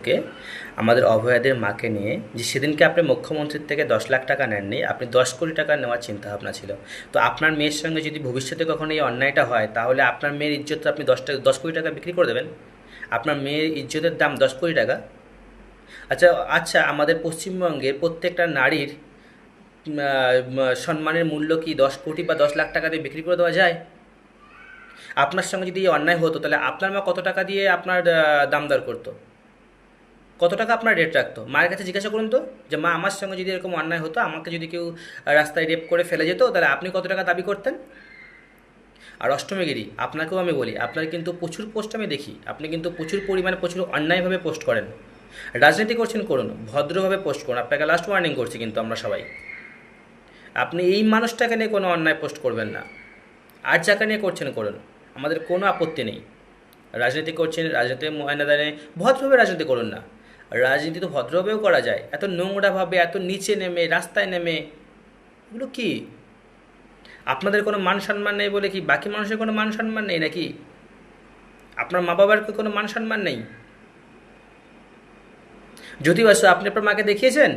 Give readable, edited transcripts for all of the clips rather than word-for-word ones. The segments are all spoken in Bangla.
কে আমাদের অভয়াদের মাকে নিয়ে যে সেদিনকে আপনি মুখ্যমন্ত্রীর থেকে 10 লাখ টাকা নেননি, আপনি 10 কোটি টাকা নেওয়ার চিন্তা ভাবনা ছিল। তো আপনার মেয়ের সঙ্গে যদি ভবিষ্যতে কখনো এই অন্যায়টা হয়, তাহলে আপনার মেয়ের ইজ্জত আপনি 10 কোটি টাকা বিক্রি করে দেবেন? আপনার মেয়ের ইজ্জতের দাম 10 কোটি টাকা? আচ্ছা আচ্ছা, আমাদের পশ্চিমবঙ্গের প্রত্যেকটা নারীর সম্মানের মূল্য কি 10 কোটি বা 10 লাখ টাকা দিয়ে বিক্রি করে দেওয়া যায়? আপনার সঙ্গে যদি এই অন্যায় হতো, তাহলে আপনার মা কত টাকা দিয়ে আপনার দাম দর করতো? কত টাকা আপনার রেট রাখতো? মায়ের কাছে জিজ্ঞাসা করুন তো, যে মা, আমার সঙ্গে যদি এরকম অন্যায় হতো, আমাকে যদি কেউ রাস্তায় রেপ করে ফেলে যেত, তাহলে আপনি কত টাকা দাবি করতেন? আর অষ্টমীগিরি, আপনাকেও আমি বলি, আপনার কিন্তু প্রচুর পোস্ট আমি দেখি, আপনি কিন্তু প্রচুর পরিমাণে প্রচুর অন্যায়ভাবে পোস্ট করেন। রাজনীতি করছেন, করুন, ভদ্রভাবে পোস্ট করুন, আপনাকে লাস্ট ওয়ার্নিং করছি কিন্তু আমরা সবাই। আপনি এই মানুষটাকে নিয়ে কোনো অন্যায় পোস্ট করবেন না। আর যাকে নিয়ে করছেন করুন, আমাদের কোনো আপত্তি নেই। রাজনীতি করছেন, রাজনীতির ময়দানে ভদ্রভাবে রাজনীতি করুন না। রাজনীতি তো ভদ্রভাবেও করা যায়, এত নোংরাভাবে, এত নিচে নেমে, রাস্তায় নেমে, এগুলো কি? আপনাদের কোনো মান সম্মান নেই বলে কি বাকি মানুষের কোনো মান সম্মান নেই নাকি? আপনার মা বাবার কি কোনো মান সম্মান নেই? যদি বাসু, আপনি আপনার মাকে দেখিয়েছেন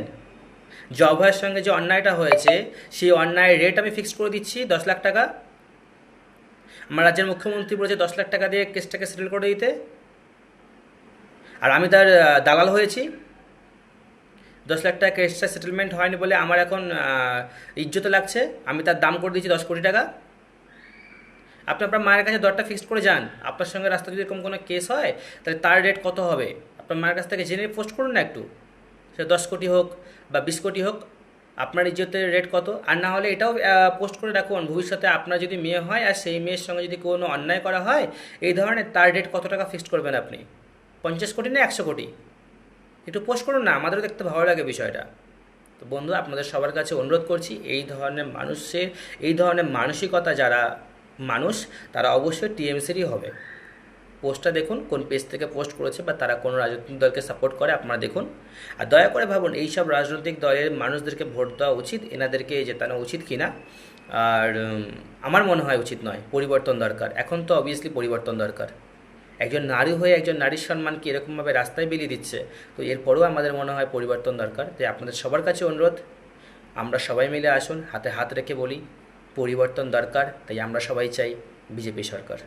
যে অভয়ের সঙ্গে যে অন্যায়টা হয়েছে, সেই অন্যায়ের রেট আমি ফিক্সড করে দিচ্ছি 10 লাখ টাকা? আমার রাজ্যের মুখ্যমন্ত্রী বলেছে 10 লাখ টাকা দিয়ে কেসটাকে সেটেল করে দিতে, আর আমি তার দালাল হয়েছি। 10 লাখ টাকা কেসটা সেটেলমেন্ট হয়নি বলে আমার এখন ইজ্জতে লাগছে, আমি তার দাম করে দিয়েছি 10 কোটি টাকা। আপনি আপনার মায়ের কাছে দরটা ফিক্সড করে যান, আপনার সঙ্গে রাস্তা যদি এরকম কোনো কেস হয়, তাহলে তার রেট কত হবে আপনার মায়ের কাছ থেকে জেনে পোস্ট করুন না একটু। সে 10 কোটি হোক বা 20 কোটি হোক, আপনার ইজ্জতের রেট কত? আর না হলে এটাও পোস্ট করে রাখুন, ভবিষ্যতে আপনার যদি মেয়ে হয় আর সেই মেয়ের সঙ্গে যদি কোনো অন্যায় করা হয় এই ধরনের, তার রেট কত টাকা ফিক্সড করবেন আপনি? 50 কোটি না 100 কোটি? একটু পোস্ট করুন না, আমাদেরও দেখতে ভালো লাগে বিষয়টা। তো বন্ধু, আপনাদের সবার কাছে অনুরোধ করছি, এই ধরনের মানসিকতা যারা মানুষ, তারা অবশ্যই টিএমসিরই হবে। পোস্টটা দেখুন কোন পেজ থেকে পোস্ট করেছে, বা তারা কোন রাজনৈতিক দলকে সাপোর্ট করে, আপনারা দেখুন। আর দয়া করে ভাবুন, এইসব রাজনৈতিক দলের মানুষদেরকে ভোট দেওয়া উচিত, এনাদেরকে জেতানো উচিত কিনা। আর আমার মনে হয় উচিত নয়, পরিবর্তন দরকার। এখন তো অবভিয়াসলি পরিবর্তন দরকার। একজন নারী হয়ে একজন নারীর সম্মানকে এরকমভাবে রাস্তায় বিলিয়ে দিচ্ছে, তো এরপরেও আমাদের মনে হয় পরিবর্তন দরকার। তাই আপনাদের সবার কাছে অনুরোধ, আমরা সবাই মিলে আসুন, হাতে হাত রেখে বলি পরিবর্তন দরকার। তাই আমরা সবাই চাই বিজেপি সরকার।